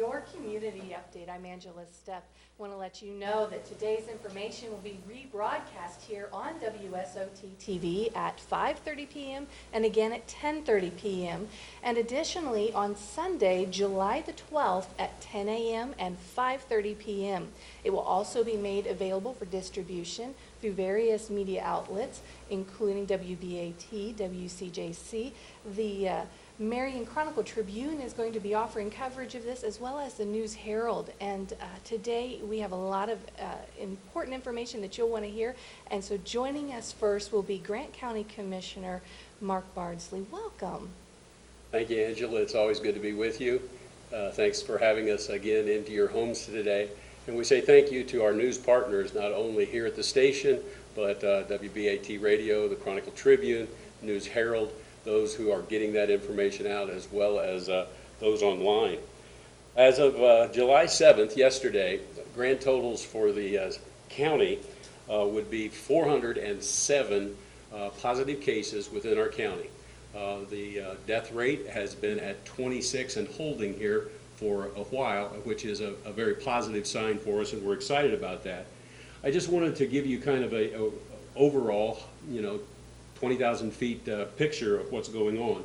your community update. I'm Angela Stepp. I want to let you know that today's information will be rebroadcast here on WSOT TV at 5:30 p.m. and again at 10:30 p.m. And additionally on Sunday, July the 12th at 10 a.m. and 5:30 p.m. It will also be made available for distribution through various media outlets, including WBAT, WCJC, the Marion Chronicle Tribune is going to be offering coverage of this, as well as the News Herald. And today we have a lot of important information that you'll want to hear. And so joining us first will be Grant County Commissioner Mark Bardsley. Welcome. Thank you, Angela. It's always good to be with you. Thanks for having us again into your homes today. And we say thank you to our news partners, not only here at the station, but WBAT Radio, the Chronicle Tribune, News Herald, those who are getting that information out, as well as those online. As of July 7th, yesterday, grand totals for the county would be 407 positive cases within our county. The death rate has been at 26 and holding here for a while, which is a very positive sign for us, and we're excited about that. I just wanted to give you kind of a overall, 20,000 feet picture of what's going on.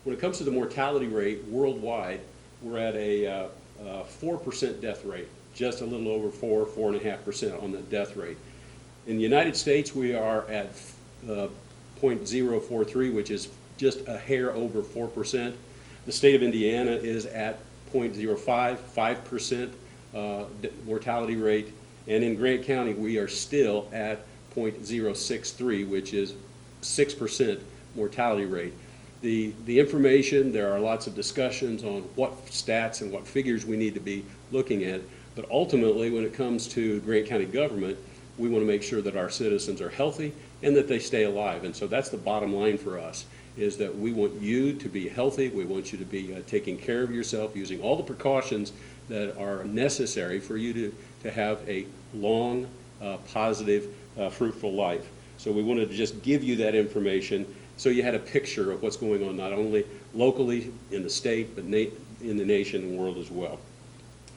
When it comes to the mortality rate worldwide, we're at a 4% death rate, just a little over 4.5% on the death rate. In the United States, we are at 0.043, which is just a hair over 4%. The state of Indiana is at 0.05% mortality rate, and in Grant County, we are still at 0.063, which is 6% mortality rate. The information, there are lots of discussions on what stats and what figures we need to be looking at, but ultimately when it comes to Grant County government, we want to make sure that our citizens are healthy and that they stay alive. And so that's the bottom line for us, is that we want you to be healthy, we want you to be taking care of yourself, using all the precautions that are necessary for you to have a long, positive, fruitful life. So we wanted to just give you that information so you had a picture of what's going on, not only locally in the state, but in the nation and world as well.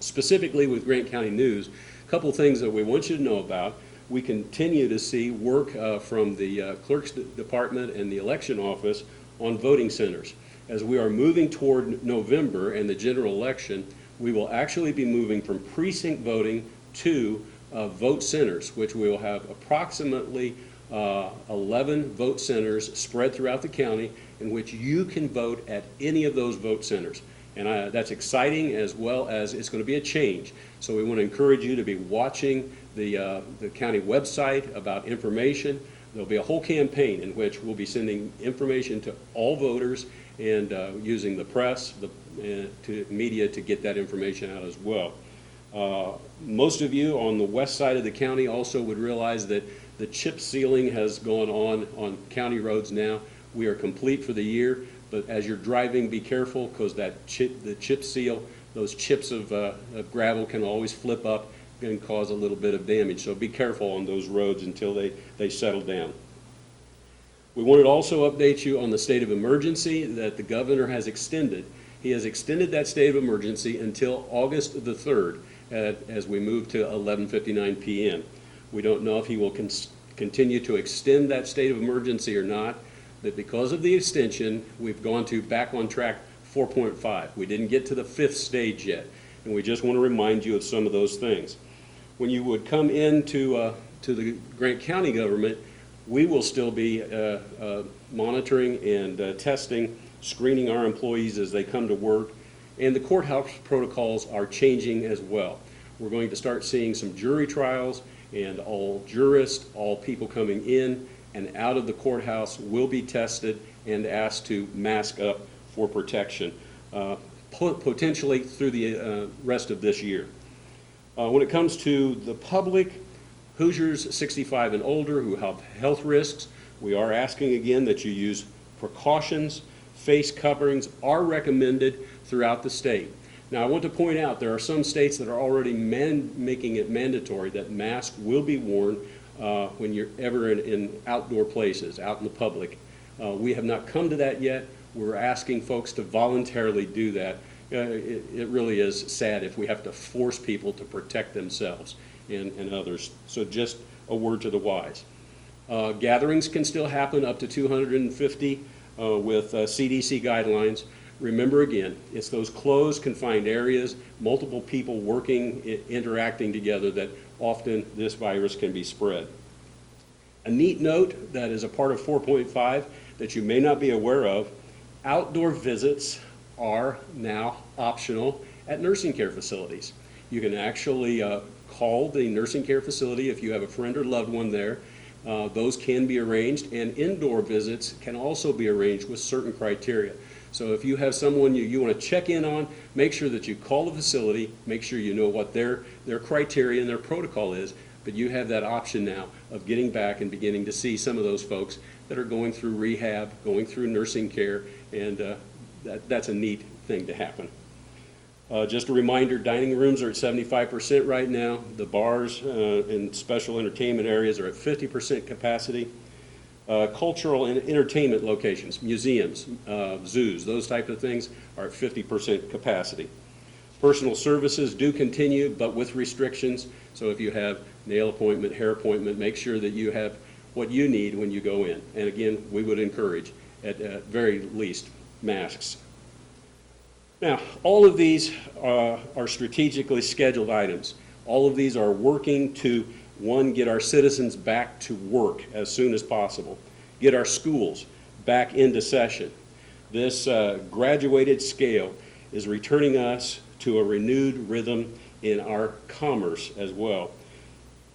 Specifically with Grant County News, a couple of things that we want you to know about. We continue to see work from the clerk's department and the election office on voting centers. As we are moving toward November and the general election, we will actually be moving from precinct voting to vote centers, which we will have approximately 11 vote centers spread throughout the county in which you can vote at any of those vote centers. And that's exciting, as well as it's going to be a change. So we want to encourage you to be watching the county website about information. There'll be a whole campaign in which we'll be sending information to all voters and using the press, to media to get that information out as well. Most of you on the west side of the county also would realize that the chip sealing has gone on county roads now. We are complete for the year, but as you're driving, be careful, because the chip seal, those chips of gravel can always flip up and cause a little bit of damage. So be careful on those roads until they settle down. We wanted to also update you on the state of emergency that the governor has extended. He has extended that state of emergency until August the 3rd as we move to 11:59 p.m. We don't know if he will continue to extend that state of emergency or not, but because of the extension, we've gone to back on track 4.5. We didn't get to the 5th stage yet, and we just want to remind you of some of those things. When you would come into to the Grant County government, we will still be monitoring and testing, screening our employees as they come to work, and the courthouse protocols are changing as well. We're going to start seeing some jury trials, and all jurists, all people coming in and out of the courthouse will be tested and asked to mask up for protection, potentially through the rest of this year. When it comes to the public, Hoosiers 65 and older who have health risks, we are asking again that you use precautions. Face coverings are recommended throughout the state. Now, I want to point out there are some states that are already making it mandatory that masks will be worn when you're ever in outdoor places, out in the public. We have not come to that yet. We're asking folks to voluntarily do that it really is sad if we have to force people to protect themselves and others. So just a word to the wise. Gatherings can still happen up to 250 with CDC guidelines. Remember again, it's those closed, confined areas, multiple people working, interacting together that often this virus can be spread. A neat note that is a part of 4.5 that you may not be aware of, outdoor visits are now optional at nursing care facilities. You can actually call the nursing care facility if you have a friend or loved one there. Those can be arranged, and indoor visits can also be arranged with certain criteria. So if you have someone you want to check in on, make sure that you call the facility, make sure you know what their criteria and their protocol is, but you have that option now of getting back and beginning to see some of those folks that are going through rehab, going through nursing care, and that's a neat thing to happen. Just a reminder, dining rooms are at 75% right now. The bars and special entertainment areas are at 50% capacity. Cultural and entertainment locations, museums, zoos, those type of things are at 50% capacity. Personal services do continue, but with restrictions. So if you have nail appointment, hair appointment, make sure that you have what you need when you go in. And again, we would encourage, at very least, masks. Now, all of these are strategically scheduled items. All of these are working to, one, get our citizens back to work as soon as possible, get our schools back into session. This graduated scale is returning us to a renewed rhythm in our commerce as well.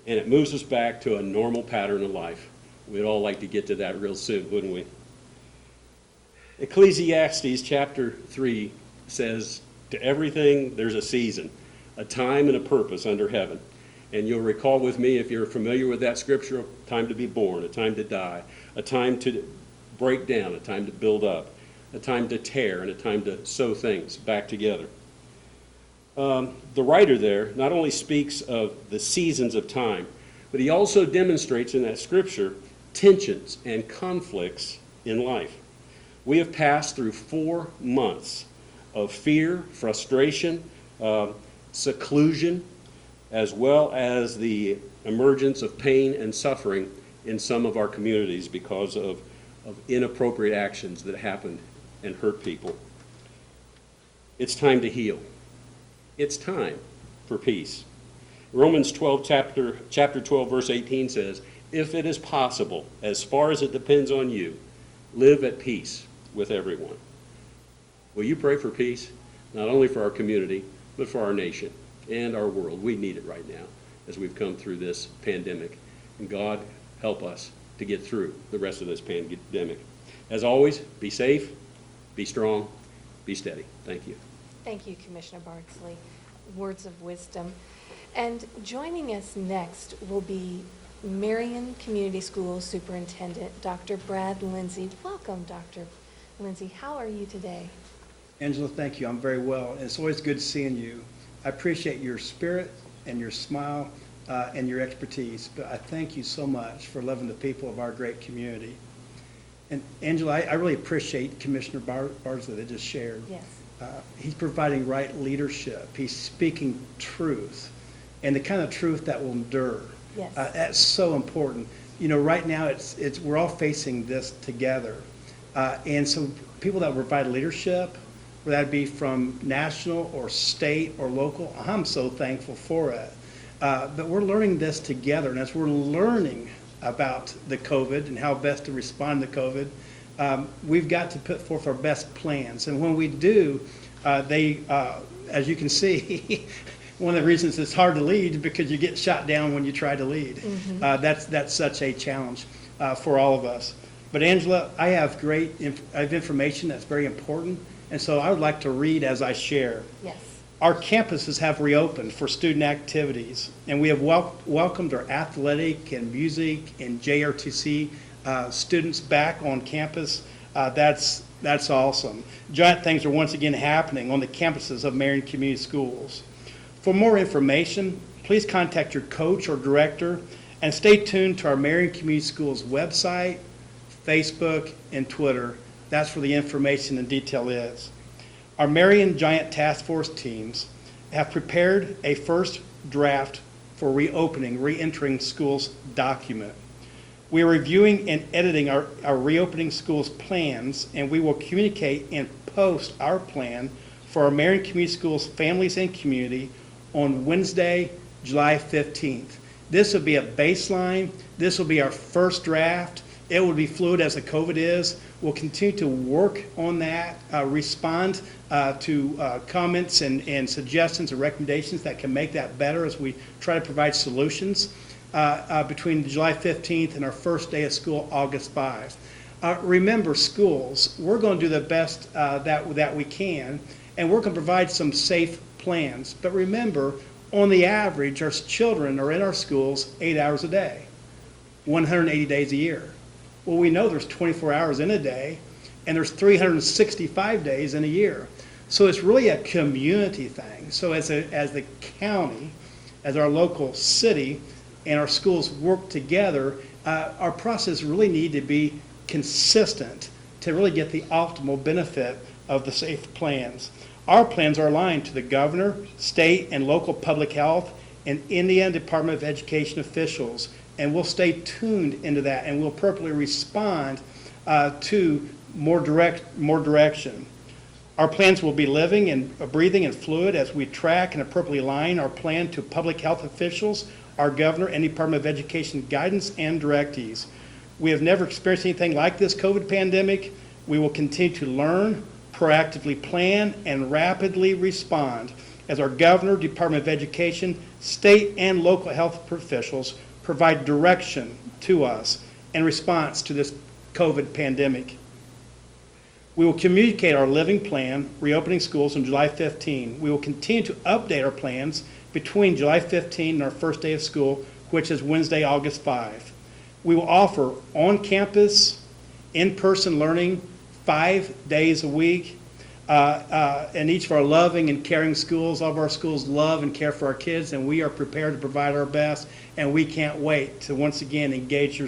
And it moves us back to a normal pattern of life. We'd all like to get to that real soon, wouldn't we? Ecclesiastes chapter 3 says, to everything there's a season, a time and a purpose under heaven. And you'll recall with me, if you're familiar with that scripture, a time to be born, a time to die, a time to break down, a time to build up, a time to tear, and a time to sew things back together. The writer there not only speaks of the seasons of time, but he also demonstrates in that scripture tensions and conflicts in life. We have passed through 4 months of fear, frustration, seclusion, as well as the emergence of pain and suffering in some of our communities because of inappropriate actions that happened and hurt people. It's time to heal. It's time for peace. Romans 12, chapter 12, verse 18 says, if it is possible, as far as it depends on you, live at peace with everyone. Will you pray for peace, not only for our community, but for our nation and our world? We need it right now as we've come through this pandemic. And God, help us to get through the rest of this pandemic. As always, be safe, be strong, be steady. Thank you. Thank you, Commissioner Bardsley. Words of wisdom. And joining us next will be Marion Community Schools Superintendent, Dr. Brad Lindsay. Welcome, Dr. Lindsay. How are you today? Angela, thank you. I'm very well. It's always good seeing you. I appreciate your spirit and your smile and your expertise, but I thank you so much for loving the people of our great community. And Angela, I really appreciate Commissioner Bardsley that just shared. Yes. He's providing right leadership. He's speaking truth, and the kind of truth that will endure. Yes. That's so important. You know, right now we're all facing this together, and so people that provide leadership, whether that be from national or state or local, I'm so thankful for it. But we're learning this together, and as we're learning about the COVID and how best to respond to COVID, we've got to put forth our best plans. And when we do, as you can see, one of the reasons it's hard to lead is because you get shot down when you try to lead. Mm-hmm. That's such a challenge for all of us. But Angela, I have information that's very important, and so I would like to read as I share. Yes. Our campuses have reopened for student activities, and we have welcomed our athletic and music and JRTC students back on campus. That's awesome. Giant things are once again happening on the campuses of Marion Community Schools. For more information, please contact your coach or director, and stay tuned to our Marion Community Schools website, Facebook, and Twitter. That's where the information and detail is. Our Marion Giant Task Force teams have prepared a first draft for reentering schools document. We are reviewing and editing our reopening schools plans, and we will communicate and post our plan for our Marion Community Schools families and community on Wednesday, July 15th. This will be a baseline. This will be our first draft. It will be fluid as the COVID is. We'll continue to work on that, respond to comments and suggestions and recommendations that can make that better as we try to provide solutions between July 15th and our first day of school, August 5th. Remember, schools, we're going to do the best that we can, and we're going to provide some safe plans. But remember, on the average, our children are in our schools 8 hours a day, 180 days a year. Well, we know there's 24 hours in a day, and there's 365 days in a year. So it's really a community thing. So as the county, as our local city, and our schools work together, our process really need to be consistent to really get the optimal benefit of the safe plans. Our plans are aligned to the governor, state, and local public health, and Indiana Department of Education officials, and we'll stay tuned into that, and we'll appropriately respond to more direction. Our plans will be living and breathing and fluid as we track and appropriately align our plan to public health officials, our governor, and Department of Education guidance and directives. We have never experienced anything like this COVID pandemic. We will continue to learn, proactively plan, and rapidly respond as our governor, Department of Education, state, and local health officials provide direction to us in response to this COVID pandemic. We will communicate our living plan, reopening schools on July 15. We will continue to update our plans between July 15 and our first day of school, which is Wednesday, August 5. We will offer on-campus, in-person learning 5 days a week. And each of our loving and caring schools, all of our schools love and care for our kids, and we are prepared to provide our best, and we can't wait to once again engage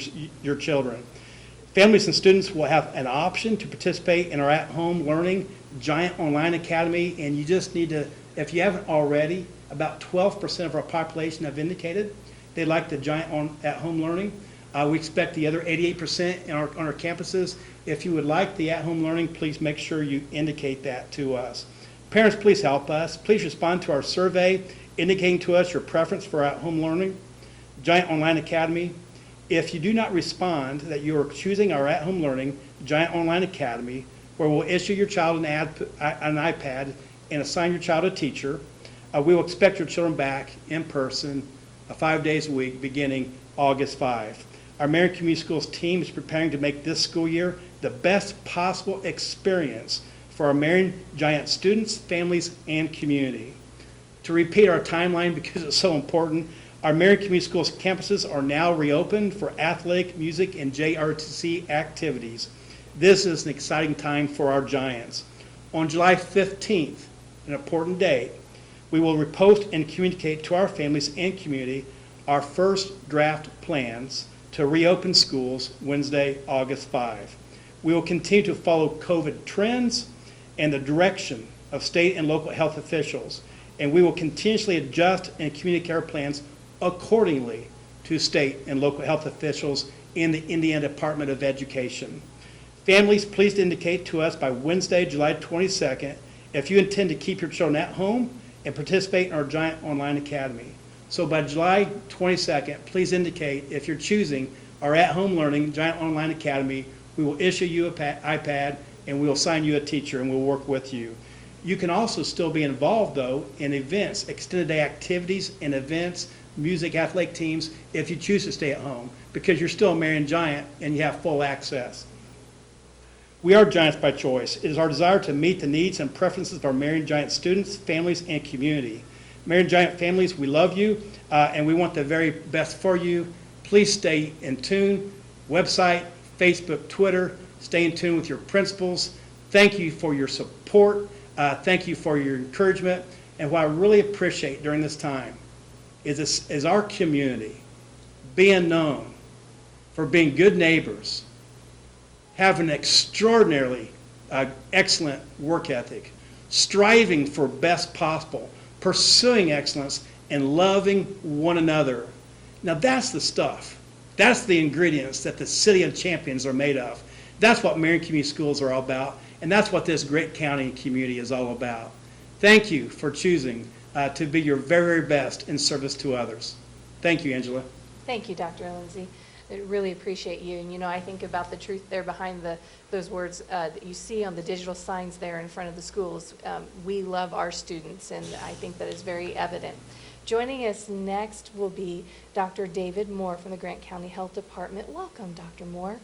your children. Families and students will have an option to participate in our at-home learning Giant Online Academy, and you just need to, if you haven't already, about 12% of our population have indicated they like the Giant at-home learning. We expect the other 88% on our campuses. If you would like the at-home learning, please make sure you indicate that to us. Parents, please help us. Please respond to our survey indicating to us your preference for at-home learning, Giant Online Academy. If you do not respond that you are choosing our at-home learning, Giant Online Academy, where we'll issue your child an iPad and assign your child a teacher, we will expect your children back in person 5 days a week beginning August 5. Our Marion Community Schools team is preparing to make this school year the best possible experience for our Marion Giant students, families, and community. To repeat our timeline because it's so important, our Marion Community Schools campuses are now reopened for athletic, music, and JRTC activities. This is an exciting time for our Giants. On July 15th, an important date, we will repost and communicate to our families and community our first draft plans to reopen schools Wednesday, August 5. We will continue to follow COVID trends and the direction of state and local health officials, and we will continuously adjust and communicate our plans accordingly to state and local health officials in the Indiana Department of Education. Families, please indicate to us by Wednesday, July 22nd, if you intend to keep your children at home and participate in our Giant Online Academy. So by July 22nd, please indicate if you're choosing our at-home learning Giant Online Academy. We will issue you an iPad, and we will assign you a teacher, and we'll work with you. You can also still be involved, though, in events, extended day activities and events, music, athletic teams, if you choose to stay at home, because you're still a Marion Giant and you have full access. We are Giants by choice. It is our desire to meet the needs and preferences of our Marion Giant students, families, and community. Marion Giant families, we love you, and we want the very best for you. Please stay in tune. Website, Facebook, Twitter, stay in tune with your principals. Thank you for your support. Thank you for your encouragement. And what I really appreciate during this time is our community being known for being good neighbors, having an extraordinarily excellent work ethic, striving for best possible, pursuing excellence, and loving one another. Now that's the stuff. That's the ingredients that the City of Champions are made of. That's what Marion Community Schools are all about, and that's what this great county community is all about. Thank you for choosing to be your very, very best in service to others. Thank you, Angela. Thank you, Dr. Lindsay. I really appreciate you. And, I think about the truth there behind those words that you see on the digital signs there in front of the schools. We love our students, and I think that is very evident. Joining us next will be Dr. David Moore from the Grant County Health Department. Welcome, Dr. Moore.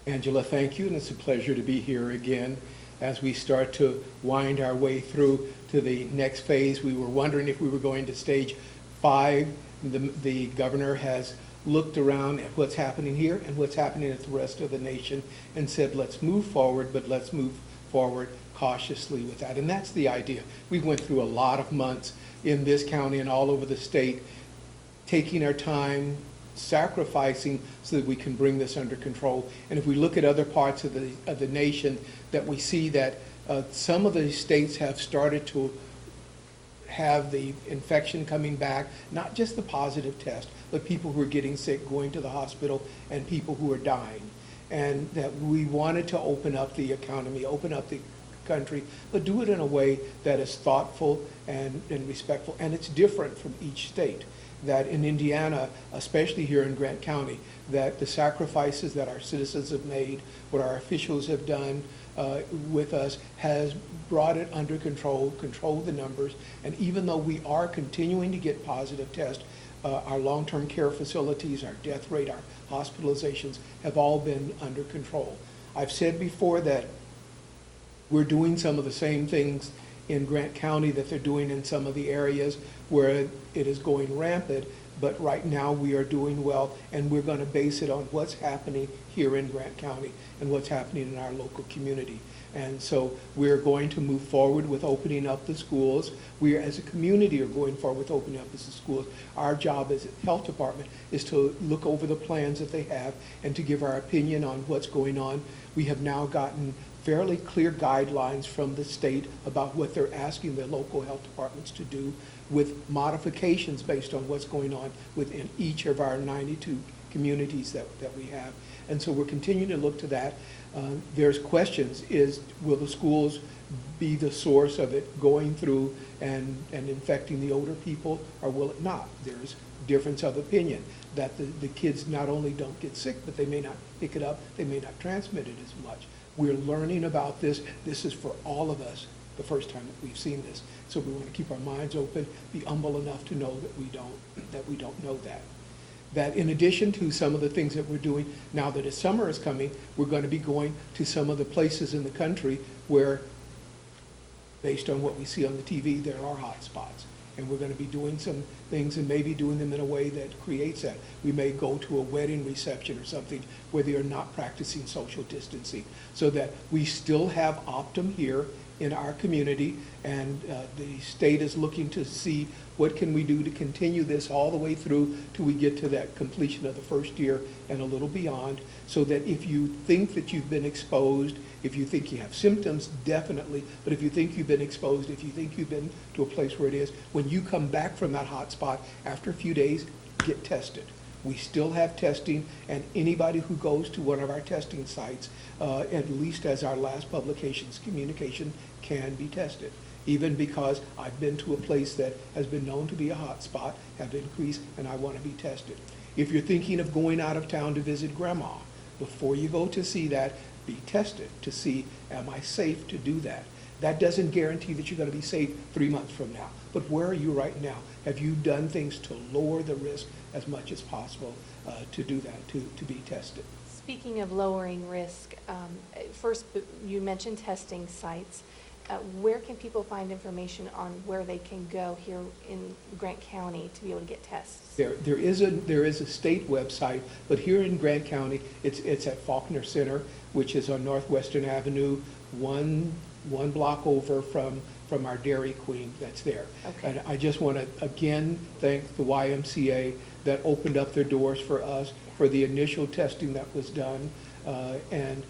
Angela, thank you, and it's a pleasure to be here again as we start to wind our way through to the next phase. We were wondering if we were going to stage 5. The governor has looked around at what's happening here and what's happening at the rest of the nation and said, let's move forward, but let's move forward cautiously with that. And that's the idea. We went through a lot of months in this county and all over the state, taking our time, sacrificing so that we can bring this under control. And if we look at other parts of the nation, that we see that some of the states have started to have the infection coming back, not just the positive test, but people who are getting sick, going to the hospital, and people who are dying. And that we wanted to open up the economy, open up the country, but do it in a way that is thoughtful and respectful. And it's different from each state. That in Indiana, especially here in Grant County, that the sacrifices that our citizens have made, what our officials have done with us, has brought it under control, controlled the numbers, and even though we are continuing to get positive tests, our long-term care facilities, our death rate, our hospitalizations have all been under control. I've said before that we're doing some of the same things in Grant County that they're doing in some of the areas where it is going rampant, but right now we are doing well, and we're going to base it on what's happening here in Grant County and what's happening in our local community. And so we're going to move forward with opening up the schools. We as a community are going forward with opening up the schools. Our job as a health department is to look over the plans that they have and to give our opinion on what's going on. We have now gotten fairly clear guidelines from the state about what they're asking their local health departments to do, with modifications based on what's going on within each of our 92 communities that we have. And so we're continuing to look to that. There's questions, will the schools be the source of it going through and infecting the older people, or will it not? There's difference of opinion that the kids not only don't get sick, but they may not pick it up, they may not transmit it as much. We're learning about this. This is for all of us the first time that we've seen this. So we want to keep our minds open, be humble enough to know that we don't know that. That in addition to some of the things that we're doing, now that summer is coming, we're going to be going to some of the places in the country where, based on what we see on the TV, there are hot spots. And we're going to be doing some things and maybe doing them in a way that creates that. We may go to a wedding reception or something where they are not practicing social distancing, so that we still have Optum here in our community, and the state is looking to see what can we do to continue this all the way through till we get to that completion of the first year and a little beyond, so that if you think that you've been exposed, if you think you have symptoms, definitely, but if you think you've been exposed, if you think you've been to a place where it is, when you come back from that hot spot, after a few days, get tested. We still have testing, and anybody who goes to one of our testing sites, at least as our last publications communication, can be tested. Even because I've been to a place that has been known to be a hot spot, have increased, and I want to be tested. If you're thinking of going out of town to visit grandma, before you go to see that, be tested to see, am I safe to do that? That doesn't guarantee that you're going to be safe 3 months from now. But where are you right now? Have you done things to lower the risk as much as possible to do that, to be tested? Speaking of lowering risk, first you mentioned testing sites. Where can people find information on where they can go here in Grant County to be able to get tests? There is a state website, but here in Grant County, it's at Faulkner Center, which is on Northwestern Avenue, one block over from our Dairy Queen that's there. Okay. And I just want to again thank the YMCA that opened up their doors for us for the initial testing that was done. and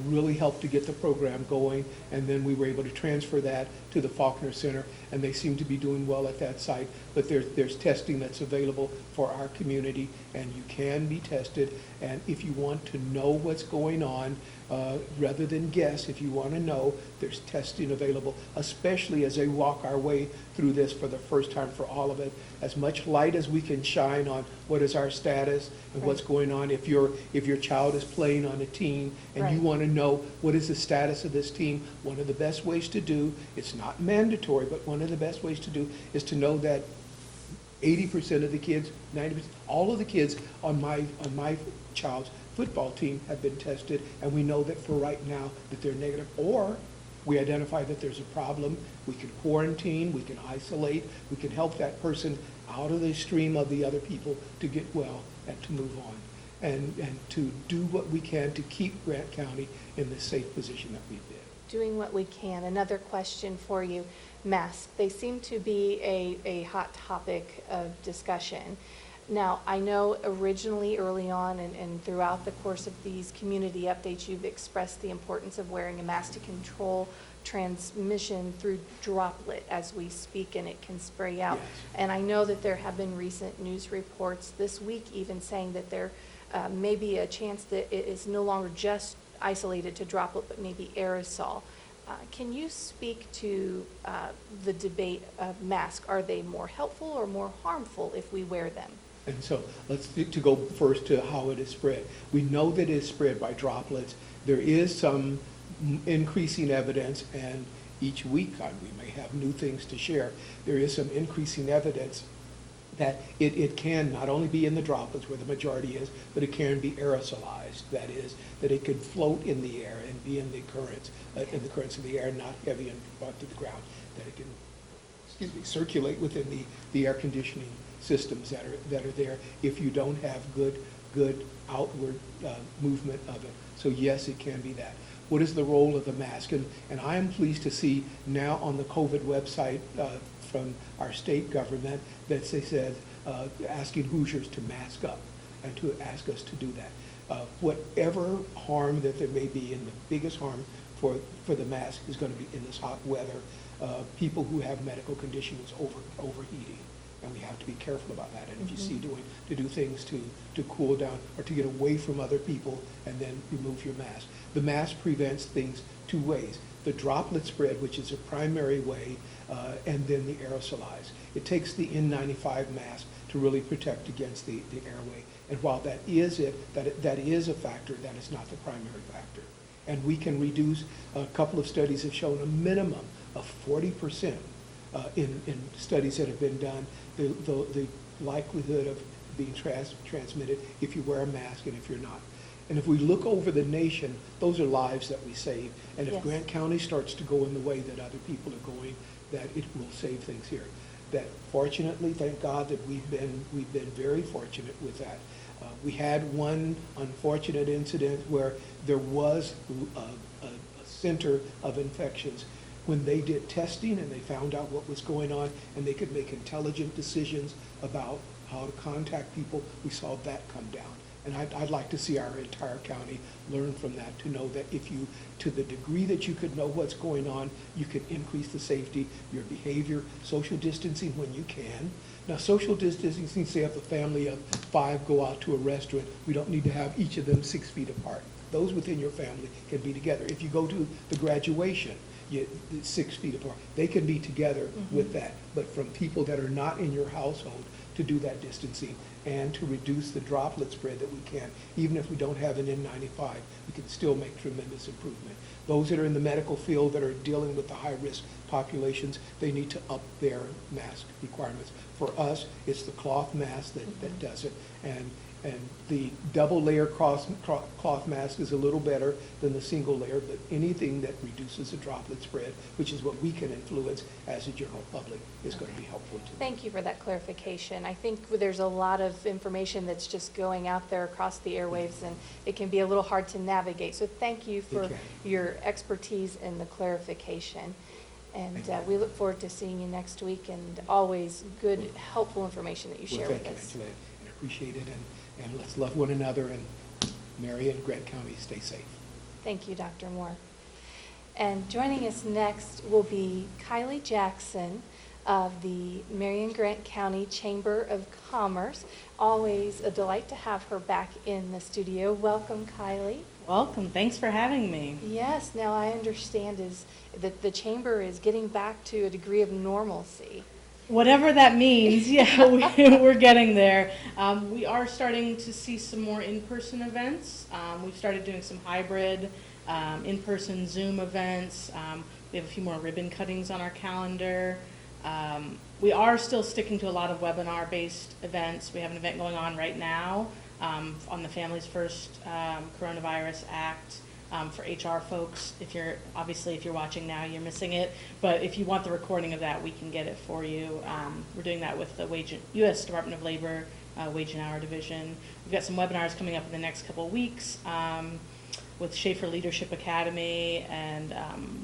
really helped to get the program going. And then we were able to transfer that to the Faulkner Center, and they seem to be doing well at that site. But there's testing that's available for our community, and you can be tested. And if you want to know what's going on, rather than guess, if you want to know, there's testing available, especially as they walk our way through this for the first time for all of it. As much light as we can shine on what is our status and what's going on. If your child is playing on a team and you want to know what is the status of this team, one of the best ways to do, it's not mandatory, but one of the best ways to do is to know that 80% of the kids, 90%, all of the kids on my child's football team have been tested, and we know that for right now that they're negative. Or we identify that there's a problem, we can quarantine, we can isolate, we can help that person out of the stream of the other people to get well and to move on, and to do what we can to keep Grant County in the safe position that we've been. Doing what we can. Another question for you. Masks. They seem to be a hot topic of discussion. Now, I know originally, early on, and throughout the course of these community updates, you've expressed the importance of wearing a mask to control transmission through droplet as we speak, and it can spray out. Yes. And I know that there have been recent news reports this week even saying that there may be a chance that it is no longer just isolated to droplet, but maybe aerosol. Can you speak to the debate of masks? Are they more helpful or more harmful if we wear them? And so let's to go first to how it is spread. We know that it is spread by droplets. There is some increasing evidence, and each week we may have new things to share. There is some increasing evidence that it can not only be in the droplets where the majority is, but it can be aerosolized. That is, that it could float in the air and be in the currents of the air, not heavy and brought to the ground. That it can, circulate within the air conditioning systems that are there if you don't have good outward movement of it. So yes, it can be that. What is the role of the mask? And I am pleased to see now on the COVID website from our state government that they said asking Hoosiers to mask up and to ask us to do that. Whatever harm that there may be, and the biggest harm for the mask is going to be in this hot weather. People who have medical conditions overheating. And we have to be careful about that. And if you see to do things to cool down or to get away from other people and then remove your mask. The mask prevents things two ways. The droplet spread, which is a primary way, and then the aerosolize. It takes the N95 mask to really protect against the airway. And while that is that is a factor, that is not the primary factor. And we can reduce, a couple of studies have shown a minimum of 40% in studies that have been done, the likelihood of being transmitted if you wear a mask and if you're not. And if we look over the nation, those are lives that we save. And if Grant County starts to go in the way that other people are going, that it will save things here. That fortunately, thank God that we've been very fortunate with that. We had one unfortunate incident where there was a center of infections. When they did testing and they found out what was going on and they could make intelligent decisions about how to contact people, we saw that come down. And I'd like to see our entire county learn from that, to know that if you, to the degree that you could know what's going on, you can increase the safety, your behavior, social distancing when you can. Now, social distancing, say if a family of 5 go out to a restaurant, we don't need to have each of them 6 feet apart. Those within your family can be together. If you go to the graduation, 6 feet apart, they can be together with that. But from people that are not in your household, to do that distancing and to reduce the droplet spread that we can. Even if we don't have an N95, we can still make tremendous improvement. Those that are in the medical field that are dealing with the high-risk populations, they need to up their mask requirements. For us, it's the cloth mask that does it. And the double layer cloth mask is a little better than the single layer, but anything that reduces the droplet spread, which is what we can influence as a general public, is going to be helpful too. Thank you for that clarification. I think there's a lot of information that's just going out there across the airwaves, and it can be a little hard to navigate. So thank you for your expertise and the clarification. And we look forward to seeing you next week, and always good, helpful information that you share with us. Thank you, Angela, and appreciate it. And let's love one another and Marion, Grant County, stay safe. Thank you, Dr. Moore. And joining us next will be Kylie Jackson of the Marion Grant County Chamber of Commerce. Always a delight to have her back in the studio. Welcome, Kylie. Welcome. Thanks for having me. Yes, now I understand is that the chamber is getting back to a degree of normalcy. Whatever that means, yeah, we're getting there. We are starting to see some more in-person events. We've started doing some hybrid in-person Zoom events. We have a few more ribbon cuttings on our calendar. We are still sticking to a lot of webinar-based events. We have an event going on right now on the Families First Coronavirus Act for HR folks. If you're watching now, you're missing it. But if you want the recording of that, we can get it for you. We're doing that with the U.S. Department of Labor Wage and Hour Division. We've got some webinars coming up in the next couple of weeks with Schaefer Leadership Academy and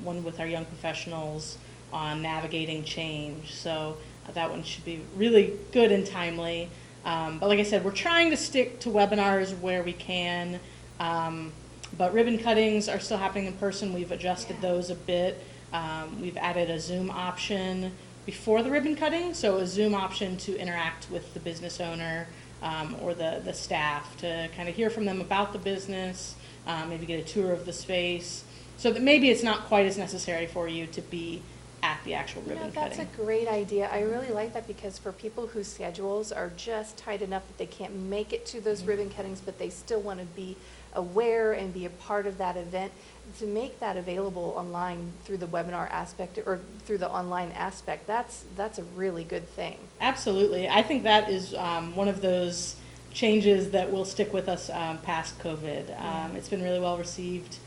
one with our young professionals on navigating change. So that one should be really good and timely. But like I said, we're trying to stick to webinars where we can. But ribbon cuttings are still happening in person. We've adjusted those a bit. We've added a Zoom option before the ribbon cutting, so a Zoom option to interact with the business owner or the staff to kind of hear from them about the business, maybe get a tour of the space, so that maybe it's not quite as necessary for you to be at the actual ribbon That's cutting. a great idea. I really like that because for people whose schedules are just tight enough that they can't make it to those ribbon cuttings, but they still want to be aware and be a part of that event, to make that available online through the webinar aspect or through the online aspect, that's a really good thing. Absolutely. I think that is one of those changes that will stick with us past COVID. It's been really well received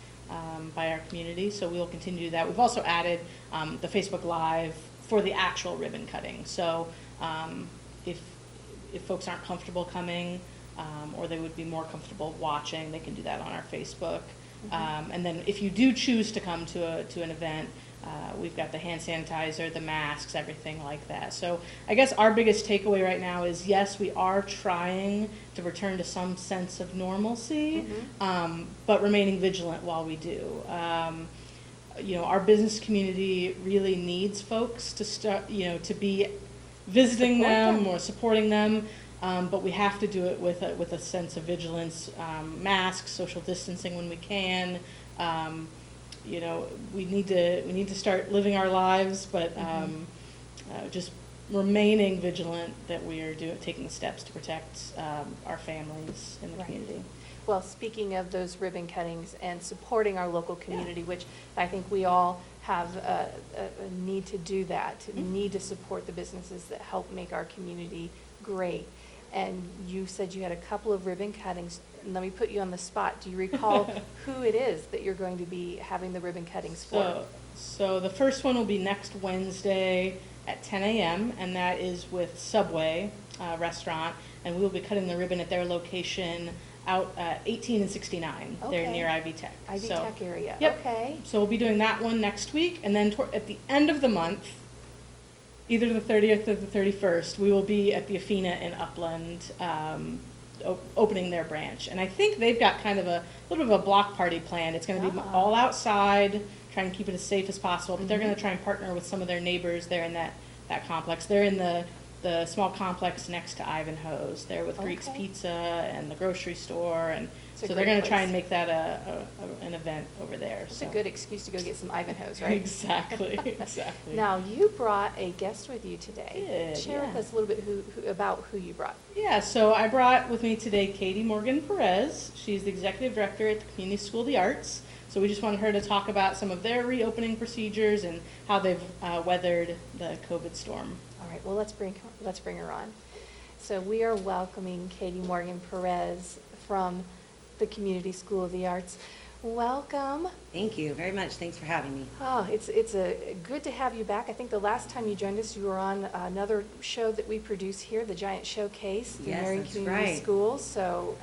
by our community, so we'll continue to do that. We've also added the Facebook Live for the actual ribbon cutting. So if folks aren't comfortable coming or they would be more comfortable watching, they can do that on our Facebook. And then if you do choose to come to an event, we've got the hand sanitizer, the masks, everything like that. So I guess our biggest takeaway right now is, yes, we are trying to return to some sense of normalcy, but remaining vigilant while we do. Our business community really needs folks to start, to be visiting them or supporting them. But we have to do it with a sense of vigilance, masks, social distancing when we can. We need to start living our lives, but just remaining vigilant that we are taking steps to protect our families in the community. Well, speaking of those ribbon cuttings and supporting our local community, which I think we all have a need to do that, need to support the businesses that help make our community great. And you said you had a couple of ribbon cuttings. Let me put you on the spot. Do you recall who it is that you're going to be having the ribbon cuttings for? So the first one will be next Wednesday at 10 a.m., and that is with Subway restaurant, and we will be cutting the ribbon at their location out 18 and 69. Okay. They're near Ivy Tech. Ivy Tech area. Yep. Okay. So we'll be doing that one next week, and then at the end of the month, either the 30th or the 31st, we will be at the Afina in Upland opening their branch. And I think they've got kind of a little bit of a block party planned. It's going to be all outside, trying to keep it as safe as possible, but they're going to try and partner with some of their neighbors there in that complex. They're in the small complex next to Ivanhoe's. They're with Greek's Pizza and the grocery store, and so they're going to try and make that an event over there. It's a good excuse to go get some Ivanhoe's, right? Exactly. Now, you brought a guest with you today. Share with us a little bit about who you brought. Yeah, so I brought with me today Katie Morgan Perez. She's the executive director at the Community School of the Arts. So we just wanted her to talk about some of their reopening procedures and how they've weathered the COVID storm. All right, well, let's bring her on. So we are welcoming Katie Morgan Perez from the Community School of the Arts. Welcome. Thank you very much. Thanks for having me. Oh, it's good to have you back. I think the last time you joined us, you were on another show that we produce here, the Giant Showcase, the Yes, Marion that's Community right. Schools. So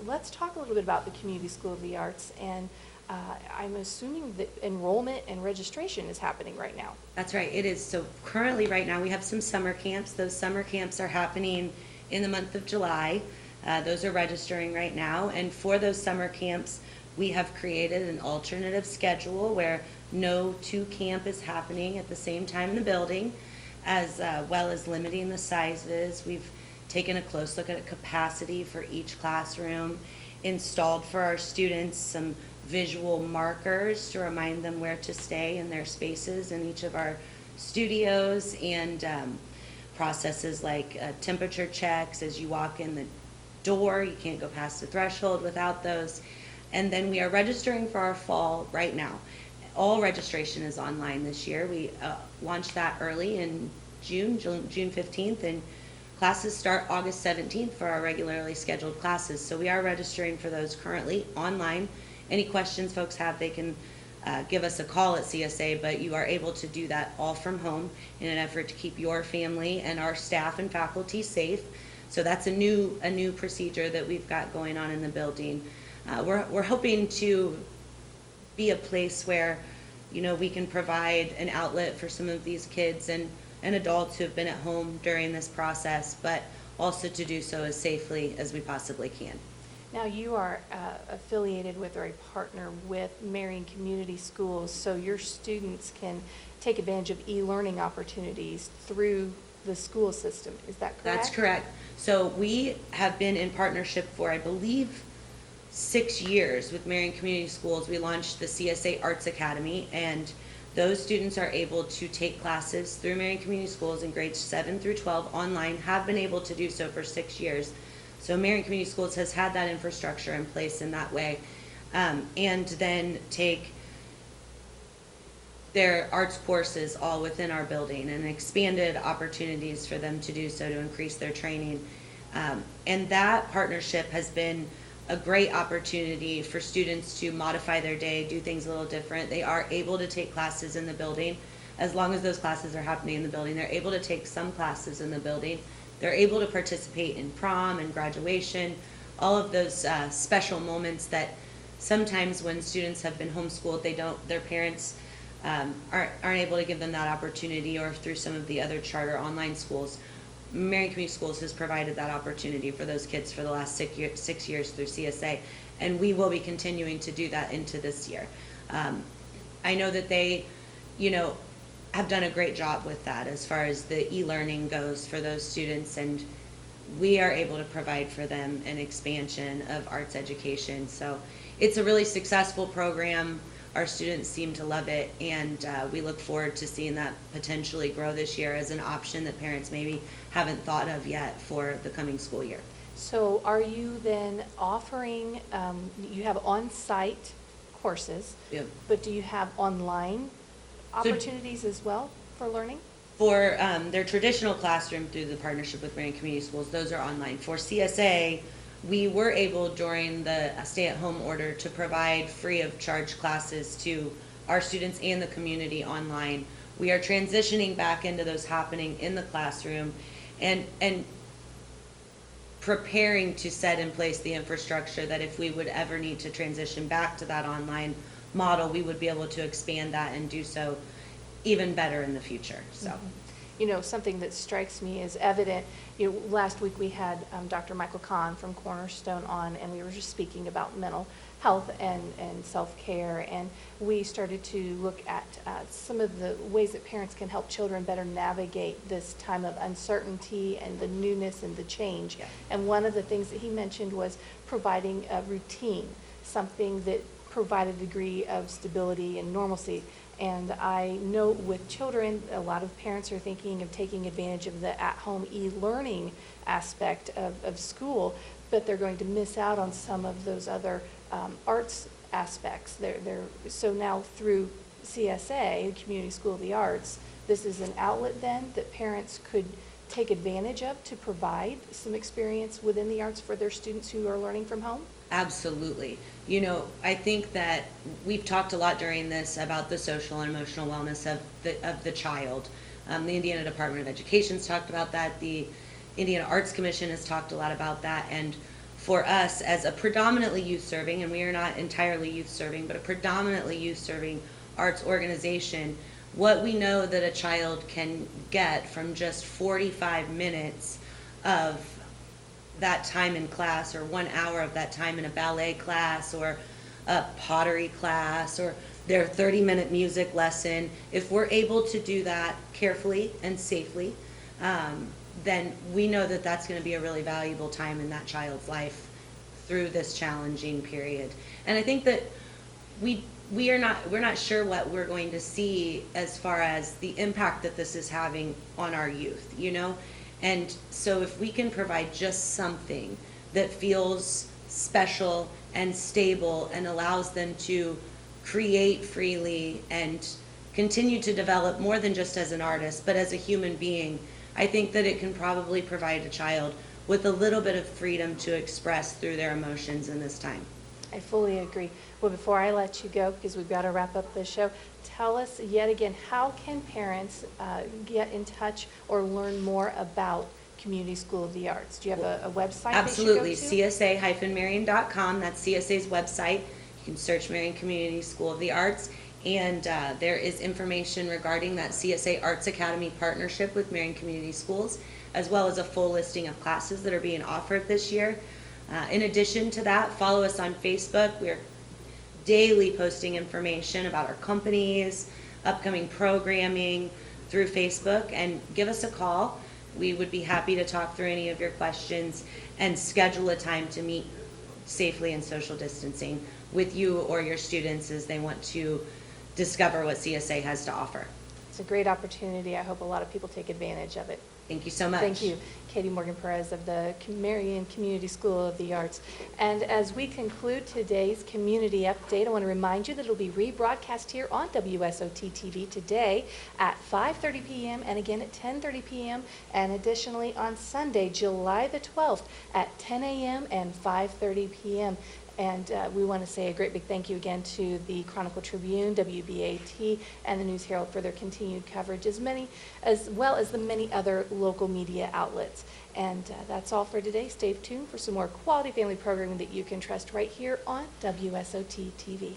let's talk a little bit about the Community School of the Arts. And I'm assuming that enrollment and registration is happening right now. That's right. It is. So currently right now we have some summer camps. Those summer camps are happening in the month of July. Those are registering right now. And for those summer camps, we have created an alternative schedule where no 2 camp is happening at the same time in the building, as well as limiting the sizes. We've taken a close look at capacity for each classroom, installed for our students some visual markers to remind them where to stay in their spaces in each of our studios, and processes like temperature checks as you walk in the door. You can't go past the threshold without those. And then we are registering for our fall right now. All registration is online this year. We launched that early in June 15th, and classes start August 17th for our regularly scheduled classes. So we are registering for those currently online. Any questions folks have, they can give us a call at CSA, but you are able to do that all from home in an effort to keep your family and our staff and faculty safe. So that's a new procedure that we've got going on in the building. We're hoping to be a place where, you know, we can provide an outlet for some of these kids and adults who have been at home during this process, but also to do so as safely as we possibly can. Now, you are affiliated with or a partner with Marion Community Schools, so your students can take advantage of e-learning opportunities through the school system. Is that correct? That's correct. So we have been in partnership for, I believe, 6 years with Marion Community Schools. We launched the CSA Arts Academy, and those students are able to take classes through Marion Community Schools in grades 7 through 12 online, have been able to do so for 6 years. So Marion Community Schools has had that infrastructure in place in that way, and then take their arts courses all within our building and expanded opportunities for them to do so to increase their training. And that partnership has been a great opportunity for students to modify their day, do things a little different. They are able to take classes in the building. As long as those classes are happening in the building, they're able to take some classes in the building. They're able to participate in prom and graduation, all of those special moments that sometimes when students have been homeschooled, their parents aren't able to give them that opportunity, or through some of the other charter online schools. Marion Community Schools has provided that opportunity for those kids for the last 6 years through CSA, and we will be continuing to do that into this year. I know that they, have done a great job with that as far as the e-learning goes for those students, and we are able to provide for them an expansion of arts education. So it's a really successful program. Our students seem to love it, and we look forward to seeing that potentially grow this year as an option that parents maybe haven't thought of yet for the coming school year. So are you then offering, you have on-site courses, Yep. but do you have online opportunities as well for learning? For their traditional classroom through the partnership with Marion Community Schools, those are online. For CSA, we were able during the stay-at-home order to provide free of charge classes to our students and the community online. We are transitioning back into those happening in the classroom and preparing to set in place the infrastructure that if we would ever need to transition back to that online model, we would be able to expand that and do so even better in the future. So. Something that strikes me as evident, last week we had Dr. Michael Kahn from Cornerstone on, and we were just speaking about mental health and self-care, and we started to look at some of the ways that parents can help children better navigate this time of uncertainty and the newness and the change. Yeah. And one of the things that he mentioned was providing a routine, something that provide a degree of stability and normalcy. And I know with children, a lot of parents are thinking of taking advantage of the at-home e-learning aspect of school, but they're going to miss out on some of those other arts aspects. So now through CSA, Community School of the Arts, this is an outlet then that parents could take advantage of to provide some experience within the arts for their students who are learning from home? Absolutely. I think that we've talked a lot during this about the social and emotional wellness of the child. The Indiana Department of Education's talked about that. The Indiana Arts Commission has talked a lot about that. And for us, as a predominantly youth-serving, and we are not entirely youth-serving, but a predominantly youth-serving arts organization, what we know that a child can get from just 45 minutes of that time in class, or 1 hour of that time in a ballet class or a pottery class or their 30-minute music lesson, if we're able to do that carefully and safely, then we know that that's going to be a really valuable time in that child's life through this challenging period. And I think that we're not sure what we're going to see as far as the impact that this is having on our youth, you know? And so if we can provide just something that feels special and stable and allows them to create freely and continue to develop more than just as an artist, but as a human being, I think that it can probably provide a child with a little bit of freedom to express through their emotions in this time. I fully agree. Well, before I let you go, because we've got to wrap up the show, tell us yet again, how can parents get in touch or learn more about Community School of the Arts? Do you have a website Absolutely. they should go to? CSA-Marion.com. That's CSA's website. You can search Marion Community School of the Arts. And there is information regarding that CSA Arts Academy partnership with Marion Community Schools, as well as a full listing of classes that are being offered this year. In addition to that, follow us on Facebook. We're daily posting information about our companies, upcoming programming through Facebook, and give us a call. We would be happy to talk through any of your questions and schedule a time to meet safely and social distancing with you or your students as they want to discover what CSA has to offer. It's a great opportunity. I hope a lot of people take advantage of it. Thank you so much. Thank you. Katie Morgan Perez of the Marion Community School of the Arts. And as we conclude today's community update, I want to remind you that it'll be rebroadcast here on WSOT TV today at 5:30 p.m. and again at 10:30 p.m. and additionally on Sunday, July the 12th at 10 a.m. and 5:30 p.m. And we want to say a great big thank you again to the Chronicle Tribune, WBAT, and the News Herald for their continued coverage, as well as the many other local media outlets. And that's all for today. Stay tuned for some more quality family programming that you can trust right here on WSOT TV.